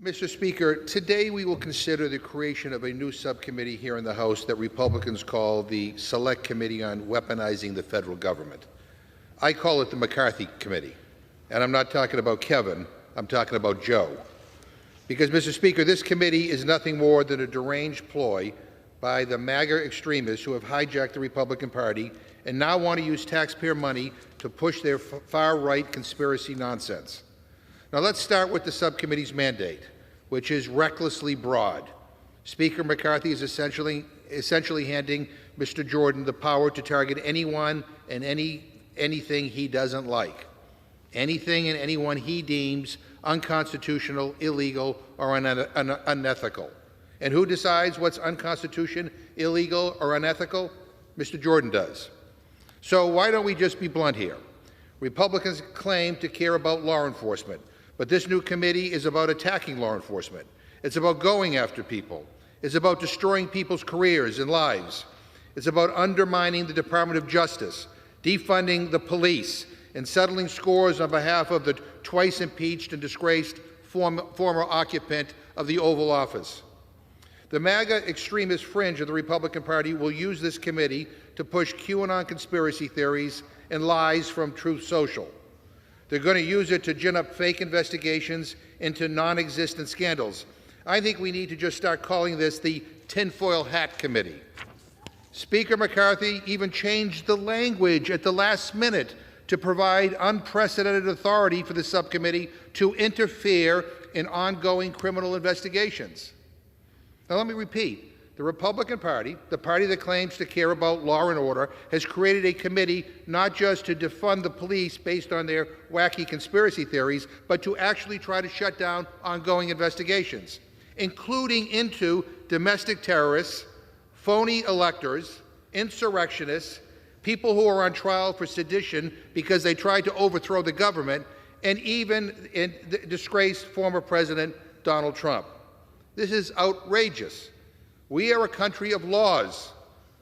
Mr. Speaker, today we will consider the creation of a new subcommittee here in the House that Republicans call the Select Committee on Weaponizing the Federal Government. I call it the McCarthy Committee. And I'm not talking about Kevin, I'm talking about Joe. Because, Mr. Speaker, this committee is nothing more than a deranged ploy by the MAGA extremists who have hijacked the Republican Party and now want to use taxpayer money to push their far-right conspiracy nonsense. Now, let's start with the subcommittee's mandate, which is recklessly broad. Speaker McCarthy is essentially handing Mr. Jordan the power to target anyone and anything he doesn't like, anything and anyone he deems unconstitutional, illegal, or unethical. And who decides what's unconstitutional, illegal, or unethical? Mr. Jordan does. So why don't we just be blunt here? Republicans claim to care about law enforcement, but this new committee is about attacking law enforcement. It's about going after people. It's about destroying people's careers and lives. It's about undermining the Department of Justice, defunding the police, and settling scores on behalf of the twice impeached and disgraced former occupant of the Oval Office. The MAGA extremist fringe of the Republican Party will use this committee to push QAnon conspiracy theories and lies from Truth Social. They're going to use it to gin up fake investigations into non-existent scandals. I think we need to just start calling this the tinfoil hat committee. Speaker McCarthy even changed the language at the last minute to provide unprecedented authority for the subcommittee to interfere in ongoing criminal investigations. Now, let me repeat. The Republican Party, the party that claims to care about law and order, has created a committee not just to defund the police based on their wacky conspiracy theories, but to actually try to shut down ongoing investigations, including into domestic terrorists, phony electors, insurrectionists, people who are on trial for sedition because they tried to overthrow the government, and even disgraced former President Donald Trump. This is outrageous. We are a country of laws,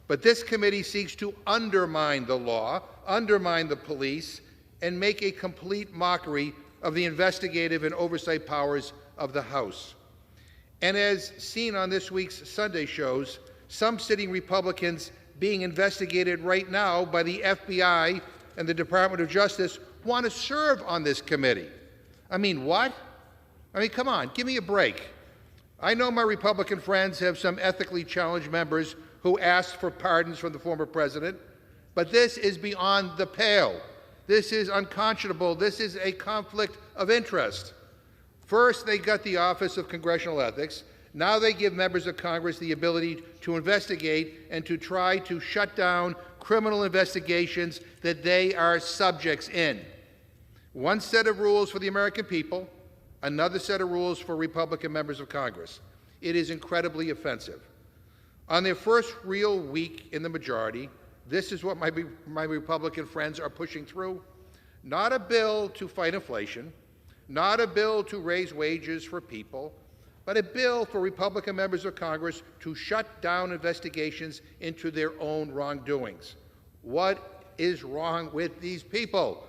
but this committee seeks to undermine the law, undermine the police, and make a complete mockery of the investigative and oversight powers of the House. And as seen on this week's Sunday shows, some sitting Republicans being investigated right now by the FBI and the Department of Justice want to serve on this committee. I mean, what? I mean, come on, give me a break. I know my Republican friends have some ethically challenged members who asked for pardons from the former president, but this is beyond the pale. This is unconscionable. This is a conflict of interest. First, they got the Office of Congressional Ethics. Now they give members of Congress the ability to investigate and to try to shut down criminal investigations that they are subjects in. One set of rules for the American people, another set of rules for Republican members of Congress. It is incredibly offensive. On their first real week in the majority, this is what my Republican friends are pushing through. Not a bill to fight inflation, not a bill to raise wages for people, but a bill for Republican members of Congress to shut down investigations into their own wrongdoings. What is wrong with these people?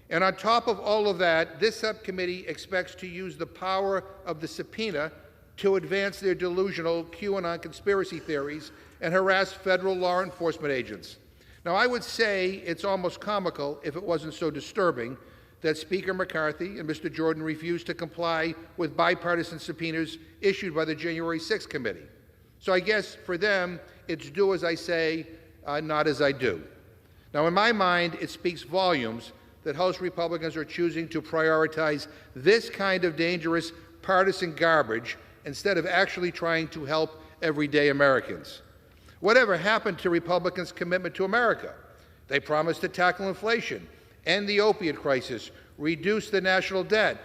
And on top of all of that, this subcommittee expects to use the power of the subpoena to advance their delusional QAnon conspiracy theories and harass federal law enforcement agents. Now, I would say it's almost comical, if it wasn't so disturbing, that Speaker McCarthy and Mr. Jordan refused to comply with bipartisan subpoenas issued by the January 6th committee. So I guess for them, it's do as I say, not as I do. Now, in my mind, it speaks volumes that House Republicans are choosing to prioritize this kind of dangerous partisan garbage instead of actually trying to help everyday Americans. Whatever happened to Republicans' commitment to America? They promised to tackle inflation, end the opiate crisis, reduce the national debt,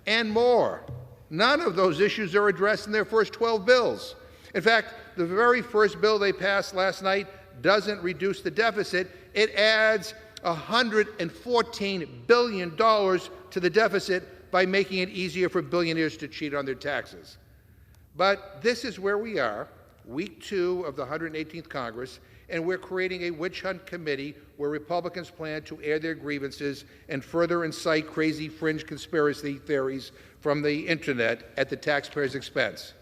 and more. None of those issues are addressed in their first 12 bills. In fact, the very first bill they passed last night doesn't reduce the deficit. It adds $114 billion to the deficit by making it easier for billionaires to cheat on their taxes. But this is where we are, week 2 of the 118th Congress, and we're creating a witch hunt committee where Republicans plan to air their grievances and further incite crazy fringe conspiracy theories from the internet at the taxpayers' expense.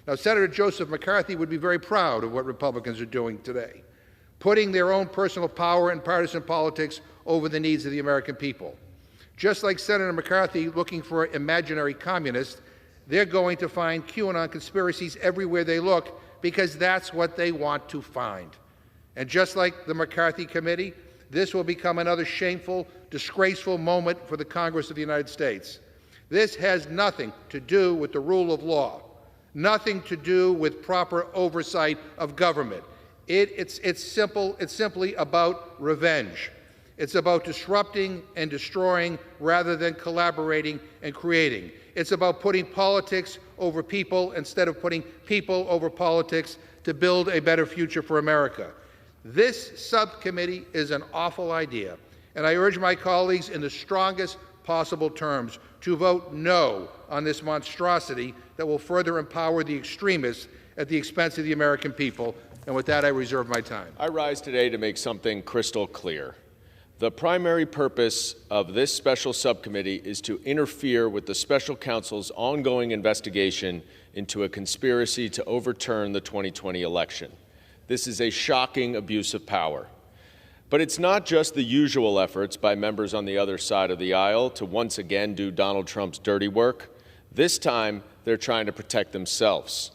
Now, Senator Joseph McCarthy would be very proud of what Republicans are doing today, putting their own personal power and partisan politics over the needs of the American people. Just like Senator McCarthy looking for imaginary communists, they're going to find QAnon conspiracies everywhere they look because that's what they want to find. And just like the McCarthy Committee, this will become another shameful, disgraceful moment for the Congress of the United States. This has nothing to do with the rule of law, nothing to do with proper oversight of government. It's simply about revenge. It's about disrupting and destroying rather than collaborating and creating. It's about putting politics over people instead of putting people over politics to build a better future for America. This subcommittee is an awful idea, and I urge my colleagues in the strongest possible terms to vote no on this monstrosity that will further empower the extremists at the expense of the American people. And with that, I reserve my time. I rise today to make something crystal clear. The primary purpose of this special subcommittee is to interfere with the special counsel's ongoing investigation into a conspiracy to overturn the 2020 election. This is a shocking abuse of power. But it's not just the usual efforts by members on the other side of the aisle to once again do Donald Trump's dirty work. This time, they're trying to protect themselves.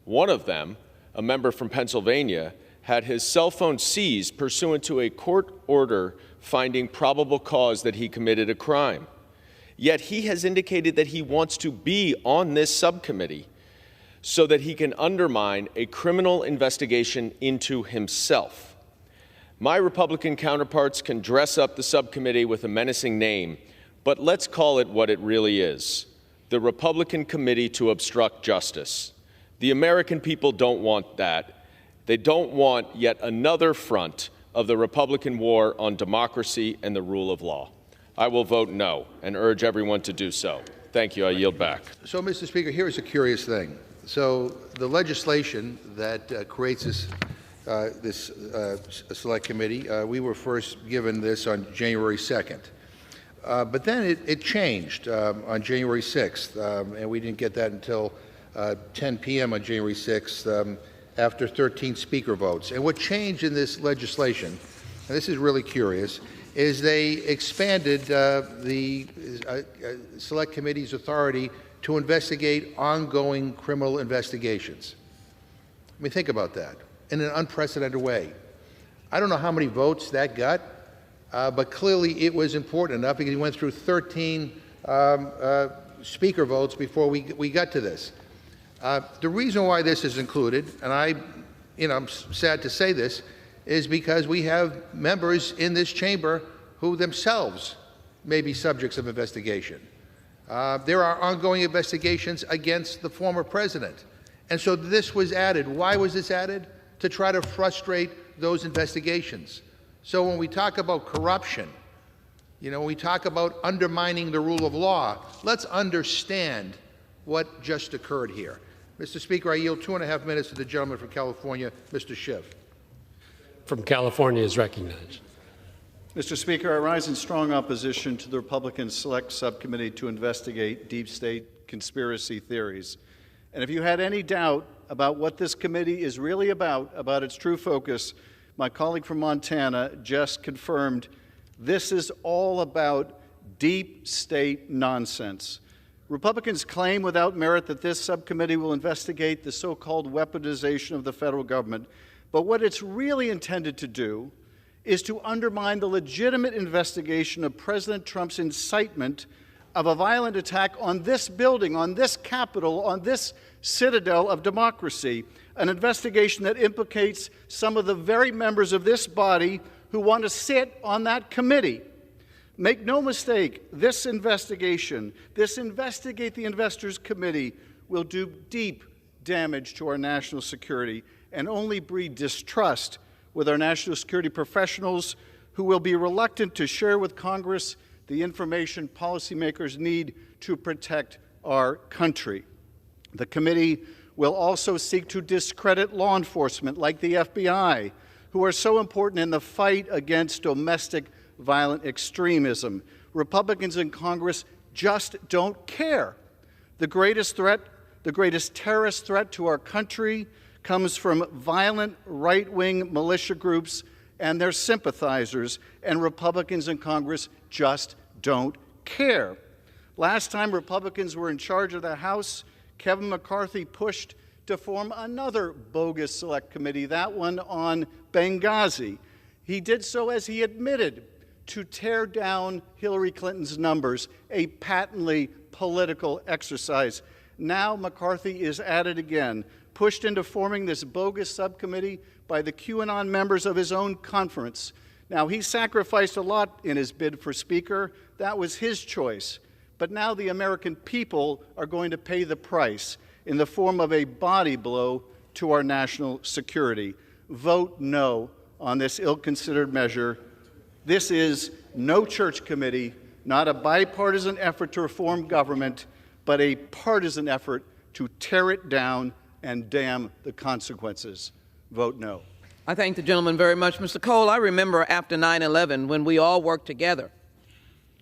One of them, a member from Pennsylvania, had his cell phone seized pursuant to a court order finding probable cause that he committed a crime. Yet he has indicated that he wants to be on this subcommittee so that he can undermine a criminal investigation into himself. My Republican counterparts can dress up the subcommittee with a menacing name, but let's call it what it really is: the Republican Committee to Obstruct Justice. The American people don't want that. They don't want yet another front of the Republican war on democracy and the rule of law. I will vote no and urge everyone to do so. Thank you. I yield back. So, Mr. Speaker, here's a curious thing. So the legislation that creates this select committee, we were first given this on January 2nd. But then it changed on January 6th, and we didn't get that until 10 p.m. on January 6th, after 13 speaker votes. And what changed in this legislation, and this is really curious, is they expanded the Select Committee's authority to investigate ongoing criminal investigations. I mean, think about that, in an unprecedented way. I don't know how many votes that got, but clearly it was important enough because he went through 13 speaker votes before we got to this. The reason why this is included, and I'm sad to say this, is because we have members in this chamber who themselves may be subjects of investigation. There are ongoing investigations against the former president. And so this was added. Why was this added? To try to frustrate those investigations. So when we talk about corruption, when we talk about undermining the rule of law, let's understand what just occurred here. Mr. Speaker, I yield 2.5 minutes to the gentleman from California, Mr. Schiff. From California is recognized. Mr. Speaker, I rise in strong opposition to the Republican Select Subcommittee to investigate deep state conspiracy theories. And if you had any doubt about what this committee is really about its true focus, my colleague from Montana just confirmed this is all about deep state nonsense. Republicans claim without merit that this subcommittee will investigate the so-called weaponization of the federal government, but what it's really intended to do is to undermine the legitimate investigation of President Trump's incitement of a violent attack on this building, on this Capitol, on this citadel of democracy, an investigation that implicates some of the very members of this body who want to sit on that committee. Make no mistake, this investigation, this Investigate the Investors Committee, will do deep damage to our national security and only breed distrust with our national security professionals who will be reluctant to share with Congress the information policymakers need to protect our country. The committee will also seek to discredit law enforcement like the FBI, who are so important in the fight against domestic violent extremism. Republicans in Congress just don't care. The greatest terrorist threat to our country comes from violent right-wing militia groups and their sympathizers, and Republicans in Congress just don't care. Last time Republicans were in charge of the House, Kevin McCarthy pushed to form another bogus select committee, that one on Benghazi. He did so, as he admitted, to tear down Hillary Clinton's numbers, a patently political exercise. Now McCarthy is at it again, pushed into forming this bogus subcommittee by the QAnon members of his own conference. Now, he sacrificed a lot in his bid for Speaker. That was his choice. But now the American people are going to pay the price in the form of a body blow to our national security. Vote no on this ill-considered measure. This is no church committee, not a bipartisan effort to reform government, but a partisan effort to tear it down and damn the consequences. Vote no. I thank the gentleman very much. Mr. Cole, I remember after 9/11 when we all worked together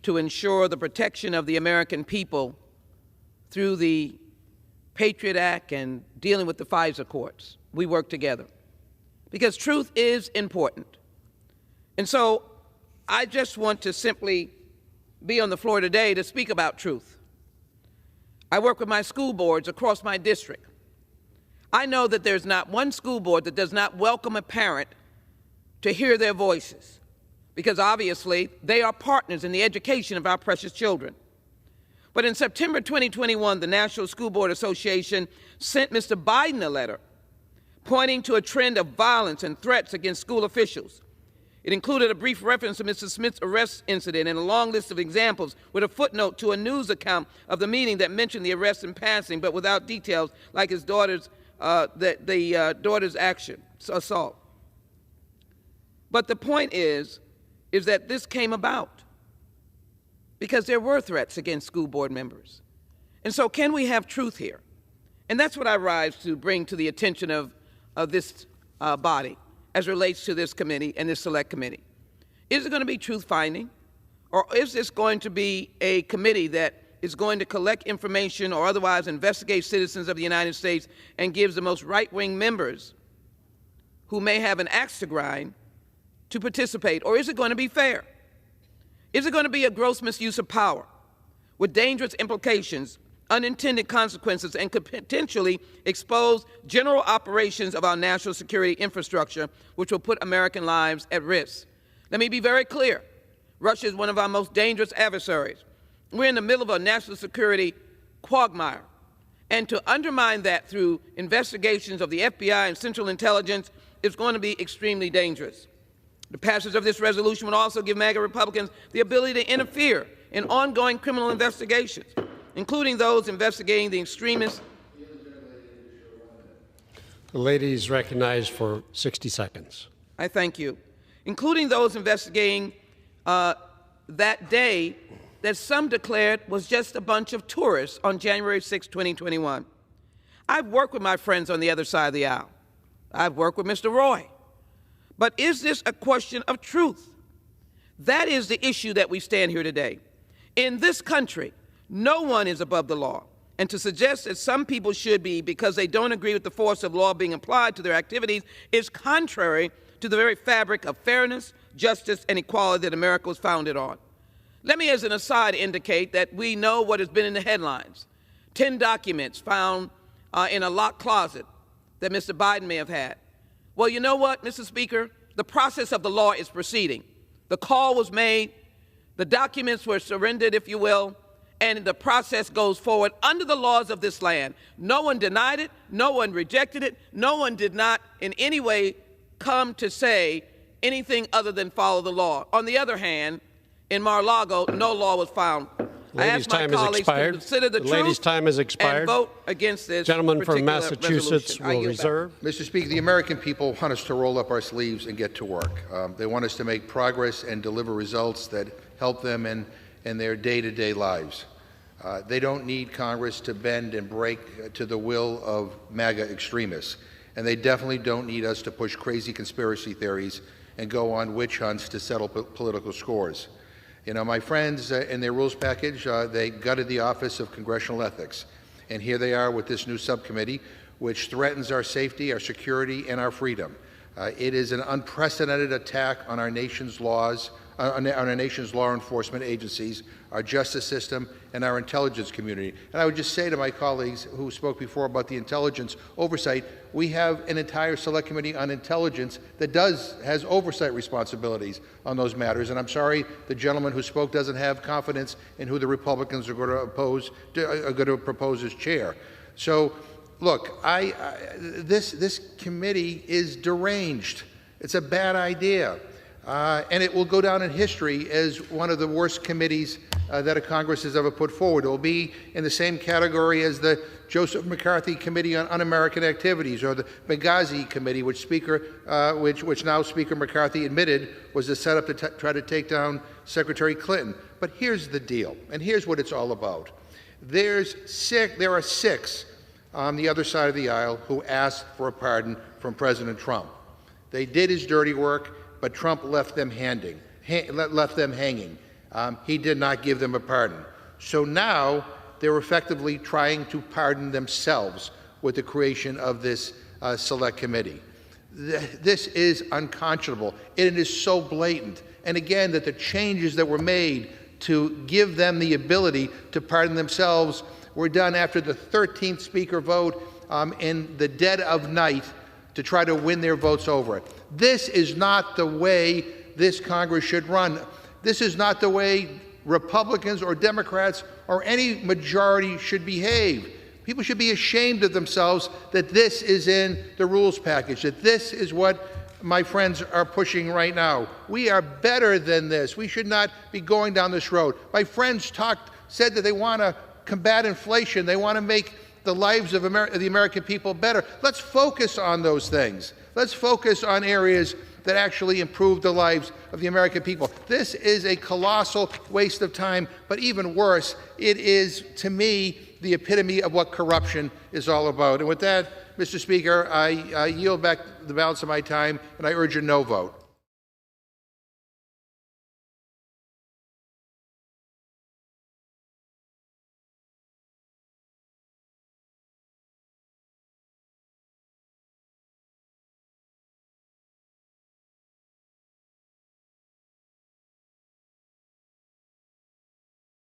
to ensure the protection of the American people through the Patriot Act and dealing with the FISA courts. We worked together because truth is important. And so I just want to simply be on the floor today to speak about truth. I work with my school boards across my district. I know that there's not one school board that does not welcome a parent to hear their voices, because obviously they are partners in the education of our precious children. But in September 2021, the National School Board Association sent Mr. Biden a letter pointing to a trend of violence and threats against school officials. It included a brief reference to Mr. Smith's arrest incident and a long list of examples with a footnote to a news account of the meeting that mentioned the arrest in passing, but without details like his daughter's daughter's assault. But the point is that this came about because there were threats against school board members. And so can we have truth here? And that's what I rise to bring to the attention of this body as relates to this committee and this select committee. Is it going to be truth-finding, or is this going to be a committee that is going to collect information or otherwise investigate citizens of the United States and gives the most right-wing members who may have an axe to grind to participate? Or is it going to be fair? Is it going to be a gross misuse of power with dangerous implications, unintended consequences, and could potentially expose general operations of our national security infrastructure, which will put American lives at risk? Let me be very clear. Russia is one of our most dangerous adversaries. We're in the middle of a national security quagmire. And to undermine that through investigations of the FBI and Central Intelligence is going to be extremely dangerous. The passage of this resolution would also give MAGA Republicans the ability to interfere in ongoing criminal investigations, including those investigating the extremists. The lady is recognized for 60 seconds. I thank you. Including those investigating that day that some declared was just a bunch of tourists on January 6, 2021. I've worked with my friends on the other side of the aisle. I've worked with Mr. Roy. But is this a question of truth? That is the issue that we stand here today. In this country, no one is above the law. And to suggest that some people should be because they don't agree with the force of law being applied to their activities is contrary to the very fabric of fairness, justice, and equality that America was founded on. Let me, as an aside, indicate that we know what has been in the headlines. 10 documents found in a locked closet that Mr. Biden may have had. Well, you know what, Mr. Speaker? The process of the law is proceeding. The call was made, the documents were surrendered, if you will, and the process goes forward under the laws of this land. No one denied it, no one rejected it, no one did not in any way come to say anything other than follow the law. On the other hand, in Mar-a-Lago, no law was found. Lady's time has expired. The lady's time has expired. And vote against this. Gentleman from Massachusetts will reserve. Mr. Speaker, the American people want us to roll up our sleeves and get to work. They want us to make progress and deliver results that help them in their day-to-day lives. They don't need Congress to bend and break to the will of MAGA extremists. And they definitely don't need us to push crazy conspiracy theories and go on witch hunts to settle political scores. You know, my friends in their rules package, they gutted the Office of Congressional Ethics. And here they are with this new subcommittee, which threatens our safety, our security, and our freedom. It is an unprecedented attack on our nation's laws, on our nation's law enforcement agencies, our justice system, and our intelligence community. And I would just say to my colleagues who spoke before about the intelligence oversight, we have an entire Select Committee on Intelligence that has oversight responsibilities on those matters. And I'm sorry the gentleman who spoke doesn't have confidence in who the Republicans are going to propose as chair. So, look, this committee is deranged. It's a bad idea. And it will go down in history as one of the worst committees that a Congress has ever put forward. It will be in the same category as the Joseph McCarthy Committee on Un-American Activities, or the McCarthy's Committee, which now Speaker McCarthy admitted was a setup to try to take down Secretary Clinton. But here's the deal, and here's what it's all about. There are six on the other side of the aisle who asked for a pardon from President Trump. They did his dirty work, but Trump left them hanging. He did not give them a pardon. So now they're effectively trying to pardon themselves with the creation of this select committee. This is unconscionable. It is so blatant. And again, that the changes that were made to give them the ability to pardon themselves were done after the 13th Speaker vote in the dead of night to try to win their votes over it. This is not the way this Congress should run. This is not the way Republicans or Democrats or any majority should behave. People should be ashamed of themselves that this is in the rules package, that this is what my friends are pushing right now. We are better than this. We should not be going down this road. My friends said that they want to combat inflation. They want to make the lives of the American people better. Let's focus on those things. Let's focus on areas that actually improve the lives of the American people. This is a colossal waste of time, but even worse, it is, to me, the epitome of what corruption is all about. And with that, Mr. Speaker, I yield back the balance of my time, and I urge a no vote.